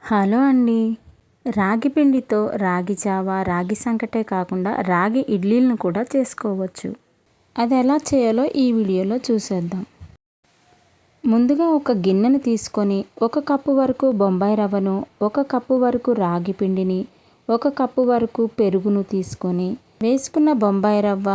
Hello అండి. రాగి పిండితో రాగి జావ, రాగి సంకటే కాకుండా రాగి ఇడ్లీలను కూడా చేసుకోవచ్చు. అది ఎలా చేయాలో ఈ వీడియోలో చూసేద్దాం. ముందుగా ఒక గిన్నెను తీసుకొని 1 కప్పు వరకు బొంబాయి రవ్వను, 1 కప్పు వరకు రాగి పిండిని, 1 కప్పు వరకు పెరుగును తీసుకొని వేసుకున్న బొంబాయి రవ్వ,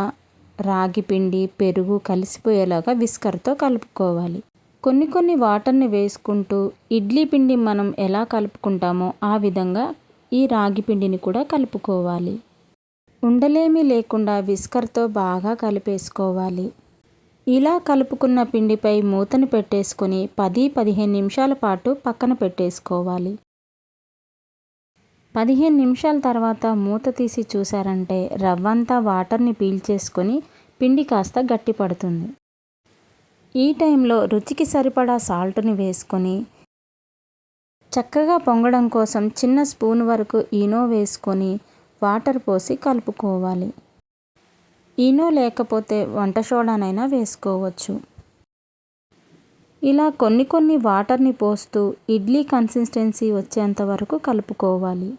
రాగి పిండి, పెరుగు కలిసిపోయేలాగా విస్కర్తో కలుపుకోవాలి. కొన్ని వాటర్ని వేసుకుంటూ ఇడ్లీ పిండి మనం ఎలా కలుపుకుంటామో ఆ విధంగా ఈ రాగి పిండిని కూడా కలుపుకోవాలి. ఉండలేమీ లేకుండా విస్కర్తో బాగా కలిపేసుకోవాలి. ఇలా కలుపుకున్న పిండిపై మూతను పెట్టేసుకొని 10-15 నిమిషాల పాటు పక్కన పెట్టేసుకోవాలి. 15 నిమిషాల తర్వాత మూత తీసి చూసారంటే రవ్వంతా వాటర్ని పీల్చేసుకొని పిండి కాస్త గట్టి పడుతుంది. ఈ టైంలో రుచికి సరిపడా సాల్ట్ని వేసుకొని చక్కగా పొంగడం కోసం చిన్న స్పూన్ వరకు ఈనో వేసుకొని వాటర్ పోసి కలుపుకోవాలి. ఈనో లేకపోతే వంట సోడానైనా వేసుకోవచ్చు. ఇలా కొన్ని వాటర్ని పోస్తూ ఇడ్లీ కన్సిస్టెన్సీ వచ్చేంత వరకు కలుపుకోవాలి.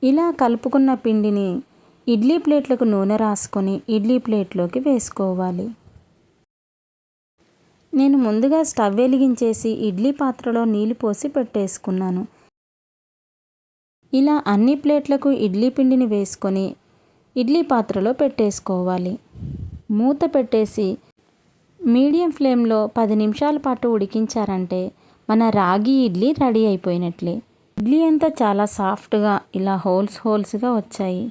ఇలా కలుపుకున్న పిండిని ఇడ్లీ ప్లేట్లకు నూనె రాసుకొని ఇడ్లీ ప్లేట్లోకి వేసుకోవాలి. నేను ముందుగా స్టవ్ వెలిగించేసి ఇడ్లీ పాత్రలో నీళ్లు పోసి పెట్టేసుకున్నాను. ఇలా అన్ని ప్లేట్లకు ఇడ్లీ పిండిని వేసుకొని ఇడ్లీ పాత్రలో పెట్టేసుకోవాలి. మూత పెట్టేసి మీడియం ఫ్లేమ్లో 10 నిమిషాల పాటు ఉడికించారంటే మన రాగి ఇడ్లీ రెడీ అయిపోయినట్లే. ఇడ్లీ అంతా చాలా సాఫ్ట్గా ఇలా హోల్స్గా వచ్చాయి.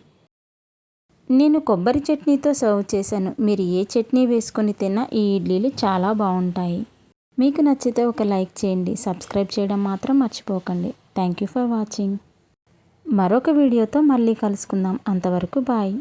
నేను కొబ్బరి చట్నీతో సర్వ్ చేశాను. మీరు ఏ చట్నీ వేసుకొని తిన్నా ఈ ఇడ్లీలు చాలా బాగుంటాయి. మీకు నచ్చితే ఒక లైక్ చేయండి. సబ్స్క్రైబ్ చేయడం మాత్రం మర్చిపోకండి. Thank you for watching. మరొక వీడియోతో మళ్ళీ కలుసుకుందాం. అంతవరకు బాయ్.